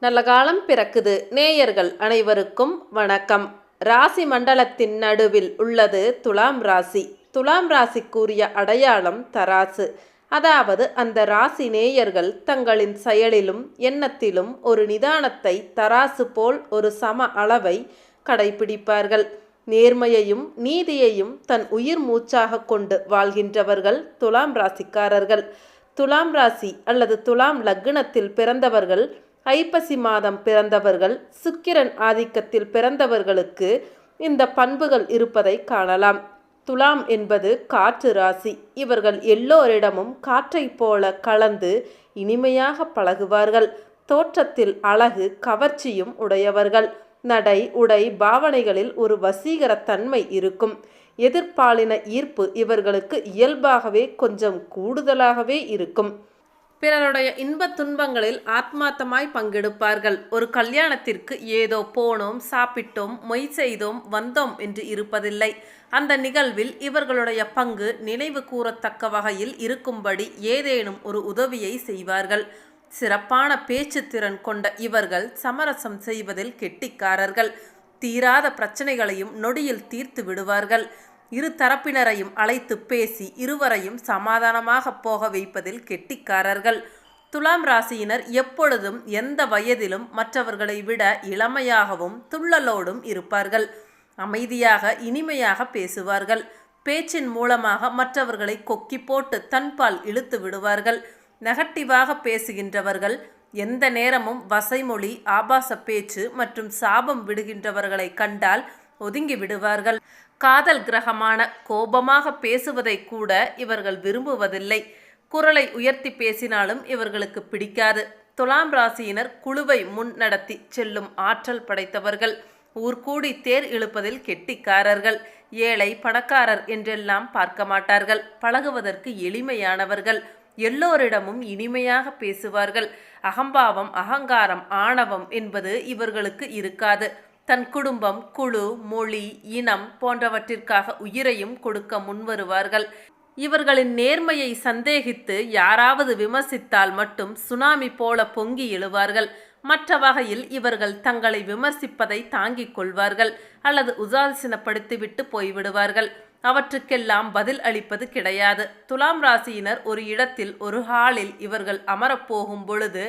நல்ல காலம் பிறக்குது. நேயர்கள் அனைவருக்கும் வணக்கம். ராசி மண்டலத்தின் நடுவில் உள்ளது துலாம் ராசி. துலாம் ராசிக்குரிய அடையாளம் தராசு. அதாவது அந்த ராசி நேயர்கள் தங்களின் செயலிலும் எண்ணத்திலும் ஒரு நிதானத்தை, தராசு போல் ஒரு சம அளவை கடைபிடிப்பார்கள். நேர்மையையும் நீதியையும் தன் உயிர் மூச்சாக கொண்டு வாழ்கின்றவர்கள் துலாம் ராசிக்காரர்கள். துலாம் ராசி அல்லது துலாம் லக்னத்தில் பிறந்தவர்கள், ஐப்பசி மாதம் பிறந்தவர்கள், சுக்கிரன் ஆதிக்கத்தில் பிறந்தவர்களுக்கு இந்த பண்புகள் இருப்பதை காணலாம். துலாம் என்பது காற்று ராசி. இவர்கள் எல்லோரிடமும் காற்றைப் போல கலந்து இனிமையாக பழகுவார்கள். தோற்றத்தில் அழகு கவர்ச்சியும் உடையவர்கள். நடை உடை பாவனைகளில் ஒரு வசீகரத்தன்மை இருக்கும். எதிர்ப்பாலின ஈர்ப்பு இவர்களுக்கு இயல்பாகவே கொஞ்சம் கூடுதலாகவே இருக்கும். பிறருடைய இன்பத் துன்பங்களில் ஆத்மார்த்தமாய் பங்கெடுப்பார்கள். ஒரு கல்யாணத்திற்கு ஏதோ போனோம், சாப்பிட்டோம், மொய் செய்தோம், வந்தோம் என்று இருப்பதில்லை. அந்த நிகழ்வில் இவர்களுடைய பங்கு நினைவு கூறத்தக்க வகையில் இருக்கும்படி ஏதேனும் ஒரு உதவியை செய்வார்கள். சிறப்பான பேச்சு திறன் கொண்ட இவர்கள் சமரசம் செய்வதில் கெட்டிக்காரர்கள். தீராத பிரச்சனைகளையும் நொடியில் தீர்த்து விடுவார்கள். இரு தரப்பினரையும் அழைத்து பேசி இருவரையும் சமாதானமாக போக வைப்பதில் கெட்டிக்காரர்கள். துலாம் ராசியினர் எப்பொழுதும் எந்த வயதிலும் மற்றவர்களை விட இளமையாகவும் துள்ளலோடும் இருப்பார்கள். அமைதியாக இனிமையாக பேசுவார்கள். பேச்சின் மூலமாக மற்றவர்களை கொக்கி போட்டு தன்பால் இழுத்து விடுவார்கள். நெகட்டிவாக பேசுகின்றவர்கள், எந்த நேரமும் வசைமொழி, ஆபாச பேச்சு மற்றும் சாபம் விடுகின்றவர்களை கண்டால் ஒதுங்கி விடுவார்கள். காதல் கிரகமான கோபமாக பேசுவதை கூட இவர்கள் விரும்புவதில்லை. குரலை உயர்த்தி பேசினாலும் இவர்களுக்கு பிடிக்காது. துலாம் ராசியினர் குழுவை முன் நடத்தி செல்லும் ஆற்றல் படைத்தவர்கள். ஊர்கூடி தேர் இழுப்பதில் கெட்டிக்காரர்கள். ஏழை பணக்காரர் என்றெல்லாம் பார்க்க மாட்டார்கள். பழகுவதற்கு எளிமையானவர்கள். எல்லோரிடமும் இனிமையாக பேசுவார்கள். அகம்பாவம், அகங்காரம், ஆணவம் என்பது இவர்களுக்கு இருக்காது. தன் குடும்பம், குழு, மொழி, இனம் போன்றவற்றிற்காக உயிரையும் கொடுக்க முன்வருவார்கள். இவர்களின் நேர்மையை சந்தேகித்து யாராவது விமர்சித்தால் மட்டும் சுனாமி போல பொங்கி எழுவார்கள். மற்ற வகையில் இவர்கள் தங்களை விமர்சிப்பதை தாங்கிக் கொள்வார்கள் அல்லது உதாசீனப்படுத்திவிட்டு போய்விடுவார்கள். அவற்றுக்கெல்லாம் பதில் அளிப்பது கிடையாது. துலாம் ராசியினர் ஒரு இடத்தில், ஒரு ஹாலில் இவர்கள் அமரப்போகும் பொழுது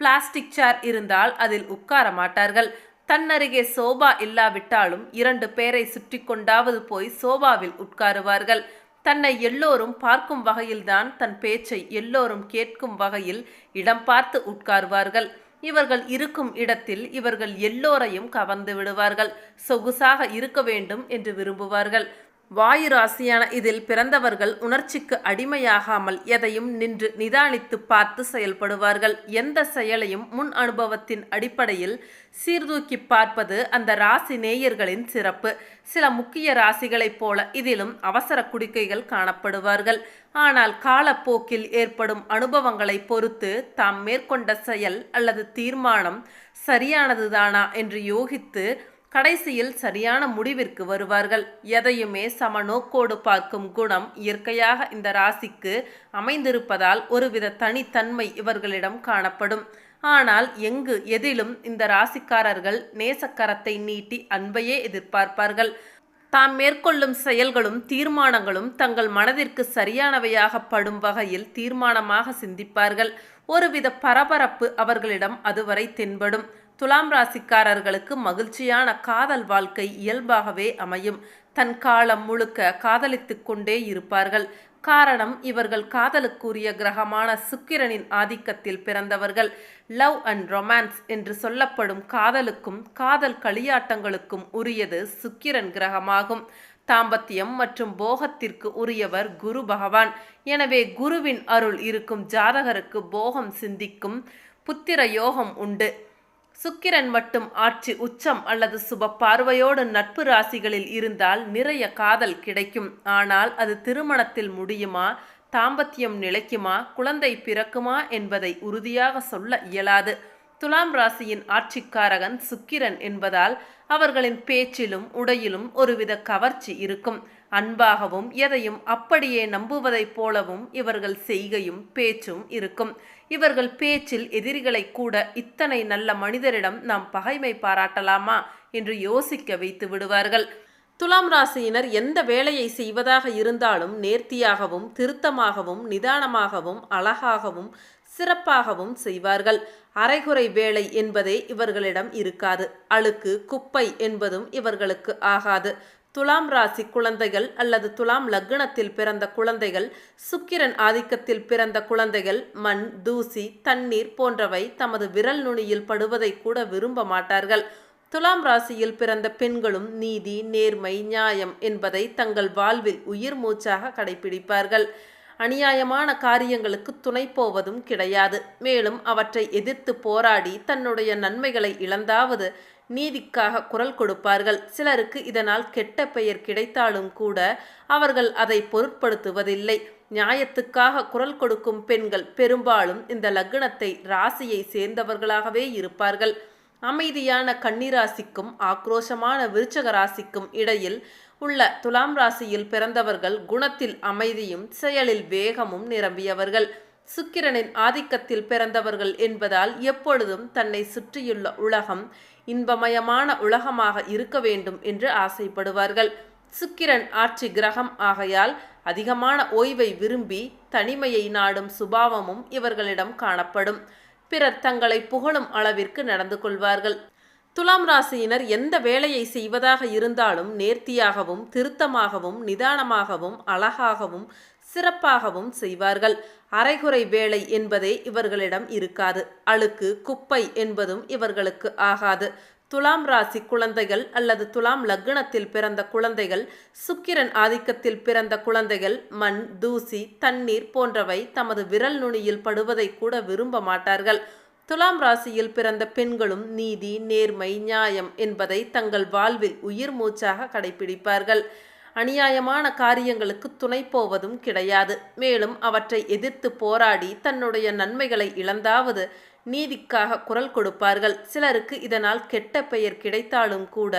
பிளாஸ்டிக் சேர் இருந்தால் அதில் உட்கார மாட்டார்கள். தன்னருகே சோபா இல்லாவிட்டாலும் 2 பேரை சுற்றி கொண்டாவது போய் சோபாவில் உட்காருவார்கள். தன்னை எல்லோரும் பார்க்கும் வகையில்தான் தன் பேச்சை எல்லோரும் கேட்கும் வகையில் இடம் பார்த்து உட்காருவார்கள். இவர்கள் இருக்கும் இடத்தில் இவர்கள் எல்லோரையும் கவர்ந்து விடுவார்கள். சொகுசாக இருக்க வேண்டும் என்று விரும்புவார்கள். வாயு ராசியான இதில் பிறந்தவர்கள் உணர்ச்சிக்கு அடிமையாகாமல் எதையும் நின்று நிதானித்து பார்த்து செயல்படுவார்கள். எந்த செயலையும் முன் அனுபவத்தின் அடிப்படையில் சீர்தூக்கி பார்ப்பது அந்த ராசி நேயர்களின் சிறப்பு. சில முக்கிய ராசிகளைப் போல இதிலும் அவசர குடிக்கைகள் காணப்படுவார்கள். ஆனால் காலப்போக்கில் ஏற்படும் அனுபவங்களை பொறுத்து தாம் மேற்கொண்ட செயல் அல்லது தீர்மானம் சரியானதுதானா என்று யோகித்து கடைசியில் சரியான முடிவிற்கு வருவார்கள். எதையுமே சமநோக்கோடு பார்க்கும் குணம் இயற்கையாக இந்த ராசிக்கு அமைந்திருப்பதால் ஒருவித தனித்தன்மை இவர்களிடம் காணப்படும். ஆனால் எங்கு எதிலும் இந்த ராசிக்காரர்கள் நேசக்கரத்தை நீட்டி அன்பையே எதிர்பார்ப்பார்கள். தாம் மேற்கொள்ளும் செயல்களும் தீர்மானங்களும் தங்கள் மனதிற்கு சரியானவையாக படும் வகையில் தீர்மானமாக சிந்திப்பார்கள். ஒருவித பரபரப்பு அவர்களிடம் அதுவரை தென்படும். துலாம் ராசிக்காரர்களுக்கு மகிழ்ச்சியான காதல் வாழ்க்கை இயல்பாகவே அமையும். தன் காலம் முழுக்க காதலித்து கொண்டே இருப்பார்கள். காரணம், இவர்கள் காதலுக்குரிய கிரகமான சுக்கிரனின் ஆதிக்கத்தில் பிறந்தவர்கள். லவ் அண்ட் ரொமான்ஸ் என்று சொல்லப்படும் காதலுக்கும் காதல் களியாட்டங்களுக்கும் உரியது சுக்கிரன் கிரகமாகும். தாம்பத்தியம் மற்றும் போகத்திற்கு உரியவர் குரு பகவான். எனவே குருவின் அருள் இருக்கும் ஜாதகருக்கு போகம் சிந்திக்கும் புத்திர யோகம் உண்டு. சுக்கிரன் மட்டும் ஆட்சி உச்சம் அல்லது சுப பார்வையோடு நட்பு ராசிகளில் இருந்தால் நிறைய காதல் கிடைக்கும். ஆனால் அது திருமணத்தில் முடியுமா, தாம்பத்தியம் நிலைக்குமா, குழந்தை பிறக்குமா என்பதை உறுதியாக சொல்ல இயலாது. துலாம் ராசியின் ஆட்சிக்காரகன் சுக்கிரன் என்பதால் அவர்களின் பேச்சிலும் உடையிலும் ஒருவித கவர்ச்சி இருக்கும். அன்பாகவும் எதையும் அப்படியே நம்புவதைப் போலவும் இவர்கள் செய்கையும் பேச்சும் இருக்கும். இவர்கள் பேச்சில் எதிரிகளை கூட இத்தனை நல்ல மனிதரிடம் நாம் பகைமை பாராட்டலாமா என்று யோசிக்க வைத்து விடுவார்கள். துலாம் ராசியினர் எந்த வேலையை செய்வதாக இருந்தாலும் நேர்த்தியாகவும் திருத்தமாகவும் நிதானமாகவும் அழகாகவும் சிறப்பாகவும் செய்வார்கள். அரைகுறை வேலை என்பதே இவர்களிடம் இருக்காது. அழுக்கு குப்பை என்பதும் இவர்களுக்கு ஆகாது. துலாம் ராசி குழந்தைகள் அல்லது துலாம் லக்னத்தில் பிறந்த குழந்தைகள், சுக்கிரன் ஆதிக்கத்தில் பிறந்த குழந்தைகள் மண், தூசி, தண்ணீர் போன்றவை தமது விரல் நுனியில் படுவதை கூட விரும்ப மாட்டார்கள். துலாம் ராசியில் பிறந்த பெண்களும் நீதி, நேர்மை, நியாயம் என்பதை தங்கள் வாழ்வில் உயிர் மூச்சாக கடைபிடிப்பார்கள். அநியாயமான காரியங்களுக்கு துணை போவதும் கிடையாது. மேலும் அவற்றை எதிர்த்து போராடி தன்னுடைய நன்மைகளை இழந்தாவது நீதிக்காக குரல் கொடுப்பார்கள். சிலருக்கு இதனால் கெட்ட பெயர் கிடைத்தாலும் கூட அவர்கள் அதை பொருட்படுத்துவதில்லை. நியாயத்துக்காக குரல் கொடுக்கும் பெண்கள் பெரும்பாலும் இந்த லக்னத்தை ராசியை சேர்ந்தவர்களாகவே இருப்பார்கள். அமைதியான கன்னிராசிக்கும் ஆக்ரோஷமான விருச்சக ராசிக்கும் இடையில் உள்ள துலாம் ராசியில் பிறந்தவர்கள் குணத்தில் அமைதியும் செயலில் வேகமும் நிரம்பியவர்கள். சுக்கிரனின் ஆதிக்கத்தில் பிறந்தவர்கள் என்பதால் எப்பொழுதும் தன்னை சுற்றியுள்ள உலகம் இன்பமயமான உலகமாக இருக்க வேண்டும் என்று ஆசைப்படுவார்கள். சுக்கிரன் ஆட்சி கிரகம் ஆகையால் அதிகமான ஓய்வை விரும்பி தனிமையை நாடும் சுபாவமும் இவர்களிடம் காணப்படும். பிறர் தங்களை புகழும் அளவிற்கு நடந்து கொள்வார்கள். துலாம் ராசியினர் எந்த வேலையை செய்வதாக இருந்தாலும் நேர்த்தியாகவும் திருத்தமாகவும் நிதானமாகவும் அழகாகவும் சிறப்பாகவும் செய்வார்கள். அரைகுறை வேலை என்பதே இவர்களிடம் இருக்காது. அழுக்கு குப்பை என்பதும் இவர்களுக்கு ஆகாது. துலாம் ராசி குழந்தைகள் அல்லது துலாம் லக்னத்தில் பிறந்த குழந்தைகள், சுக்கிரன் ஆதிக்கத்தில் பிறந்த குழந்தைகள் மண், தூசி, தண்ணீர் போன்றவை தமது விரல் நுனியில் படுவதை கூட விரும்ப மாட்டார்கள். துலாம் ராசியில் பிறந்த பெண்களும் நீதி, நேர்மை, நியாயம் என்பதை தங்கள் வாழ்வில் உயிர் மூச்சாக கடைபிடிப்பார்கள். அநியாயமான காரியங்களுக்கு துணை போவதும் கிடையாது. மேலும் அவற்றை எதிர்த்து போராடி தன்னுடைய நன்மைகளை இழந்தாவது நீதிக்காக குரல் கொடுப்பார்கள். சிலருக்கு இதனால் கெட்ட பெயர் கிடைத்தாலும் கூட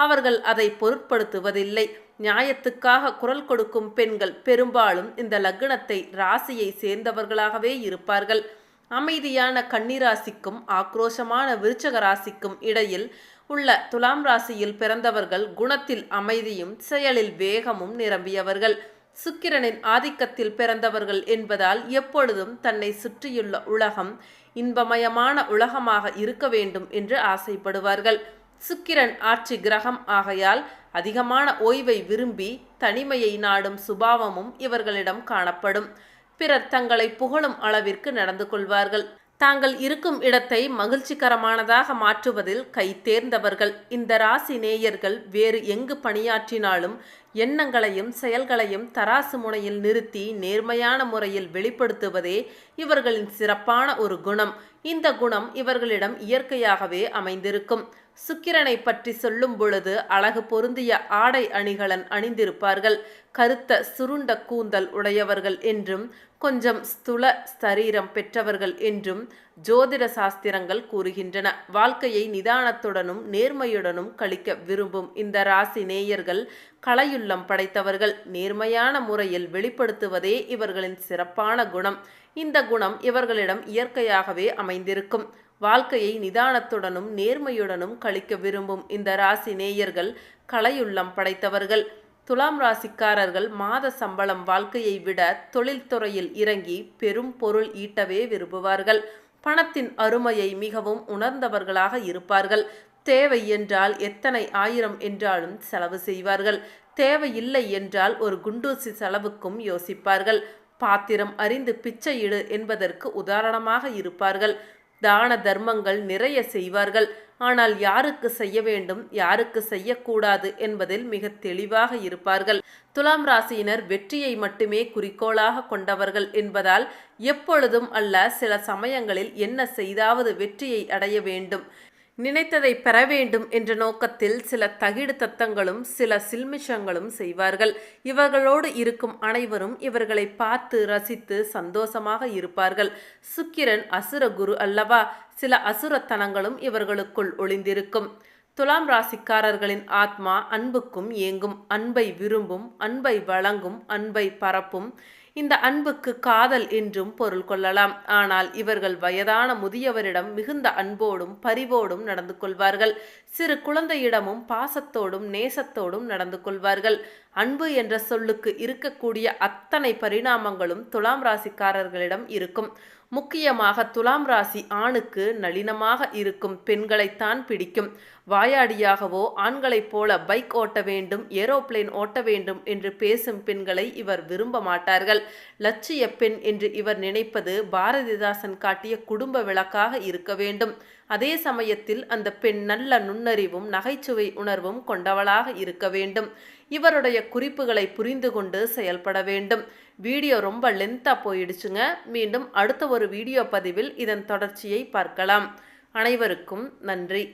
அவர்கள் அதை பொருட்படுத்துவதில்லை. நியாயத்துக்காக குரல் கொடுக்கும் பெண்கள் பெரும்பாலும் இந்த லக்னத்தை ராசியை சேர்ந்தவர்களாகவே இருப்பார்கள். அமைதியான கன்னிராசிக்கும் ஆக்ரோஷமான விருச்சக ராசிக்கும் இடையில் உள்ள துலாம் ராசியில் பிறந்தவர்கள் குணத்தில் அமைதியும் செயலில் வேகமும் நிரம்பியவர்கள். சுக்கிரனின் ஆதிக்கத்தில் பிறந்தவர்கள் என்பதால் எப்பொழுதும் தன்னை சுற்றியுள்ள உலகம் இன்பமயமான உலகமாக இருக்க வேண்டும் என்று ஆசைப்படுவார்கள். சுக்கிரன் ஆட்சி கிரகம் ஆகையால் அதிகமான ஓய்வை விரும்பி தனிமையை நாடும் சுபாவமும் இவர்களிடம் காணப்படும். பிறர் தங்களை புகழும் அளவிற்கு நடந்து கொள்வார்கள். தாங்கள் இருக்கும் இடத்தை மகிழ்ச்சிகரமானதாக மாற்றுவதில் கை தேர்ந்தவர்கள். இந்த ராசி நேயர்கள் வேறு எங்கு பணியாற்றினாலும் எண்ணங்களையும் செயல்களையும் தராசு முனையில் நிறுத்தி நேர்மையான முறையில் வெளிப்படுத்துவதே இவர்களின் சிறப்பான ஒரு குணம். இந்த குணம் இவர்களிடம் இயற்கையாகவே அமைந்திருக்கும். சுக்கிரனை பற்றி சொல்லும் பொழுது அழகு பொருந்திய ஆடை அணிகலன் அணிந்திருப்பார்கள். கருத்த சுருண்ட கூந்தல் உடையவர்கள் என்றும் கொஞ்சம் ஸ்துல சரீரம் பெற்றவர்கள் என்றும் ஜோதிட சாஸ்திரங்கள் கூறுகின்றன. வாழ்க்கையை நிதானத்துடனும் நேர்மையுடனும் கழிக்க விரும்பும் இந்த ராசி நேயர்கள் கலையுள்ளம் படைத்தவர்கள். நேர்மையான முறையில் வெளிப்படுத்துவதே இவர்களின் சிறப்பான குணம். இந்த குணம் இவர்களிடம் இயற்கையாகவே அமைந்திருக்கும். வாழ்க்கையை நிதானத்துடனும் நேர்மையுடனும் கழிக்க விரும்பும் இந்த ராசி நேயர்கள் கலையுள்ளம் படைத்தவர்கள். துலாம் ராசிக்காரர்கள் மாத சம்பளம் வாழ்க்கையை விட தொழில்துறையில் இறங்கி பெரும் பொருள் ஈட்டவே விரும்புவார்கள். பணத்தின் அருமையை மிகவும் உணர்ந்தவர்களாக இருப்பார்கள். தேவை என்றால் எத்தனை ஆயிரம் என்றாலும் செலவு செய்வார்கள். தேவையில்லை என்றால் ஒரு குண்டூசி செலவுக்கும் யோசிப்பார்கள். பாத்திரம் அறிந்து பிச்சையிடு என்பதற்கு உதாரணமாக இருப்பார்கள். தான தர்மங்கள் நிறைய செய்வார்கள். ஆனால் யாருக்கு செய்ய வேண்டும், யாருக்கு செய்யக்கூடாது என்பதில் மிக தெளிவாக இருப்பார்கள். துலாம் ராசியினர் வெற்றியை மட்டுமே குறிக்கோளாக கொண்டவர்கள் என்பதால் எப்பொழுதும் அல்ல, சில சமயங்களில் என்ன செய்தாவது வெற்றியை அடைய வேண்டும், நினைத்ததை பெற வேண்டும் என்ற நோக்கத்தில் சில தகிடு தத்தங்களும் சில சில்மிஷங்களும் செய்வார்கள். இவர்களோடு இருக்கும் அனைவரும் இவர்களை பார்த்து ரசித்து சந்தோஷமாக இருப்பார்கள். சுக்கிரன் அசுர குரு அல்லவா, சில அசுரத்தனங்களும் இவர்களுக்குள் ஒளிந்திருக்கும். துலாம் ராசிக்காரர்களின் ஆத்மா அன்புக்கும் ஏங்கும், அன்பை விரும்பும், அன்பை வழங்கும், அன்பை பரப்பும். இந்த அன்புக்கு காதல் என்றும் பொருள் கொள்ளலாம். ஆனால் இவர்கள் வயதான முதியவரிடம் மிகுந்த அன்போடும் பரிவோடும் நடந்து கொள்வார்கள். சிறு குழந்தையிடமும் பாசத்தோடும் நேசத்தோடும் நடந்து கொள்வார்கள். அன்பு என்ற சொல்லுக்கு இருக்கக்கூடிய அத்தனை பரிணாமங்களும் துலாம் ராசிக்காரர்களிடம் இருக்கும். முக்கியமாக துலாம் ராசி ஆணுக்கு நளினமாக இருக்கும் பெண்களைத்தான் பிடிக்கும். வாயாடியாகவோ ஆண்களைப் போல பைக் ஓட்ட வேண்டும், ஏரோப்ளேன் ஓட்ட வேண்டும் என்று பேசும் பெண்களை இவர் விரும்ப மாட்டார்கள். லட்சிய பெண் என்று இவர் நினைப்பது பாரதிதாசன் காட்டிய குடும்ப விளக்காக இருக்க வேண்டும். அதே சமயத்தில் அந்த பெண் நல்ல நுண்ணறிவும் நகைச்சுவை உணர்வும் கொண்டவளாக இருக்க வேண்டும். இவருடைய குறிப்புகளை புரிந்து கொண்டு செயல்பட வேண்டும். வீடியோ ரொம்ப லென்த்தாக போயிடுச்சுங்க. மீண்டும் அடுத்த ஒரு வீடியோ பதிவில் இதன் தொடர்ச்சியை பார்க்கலாம். அனைவருக்கும் நன்றி.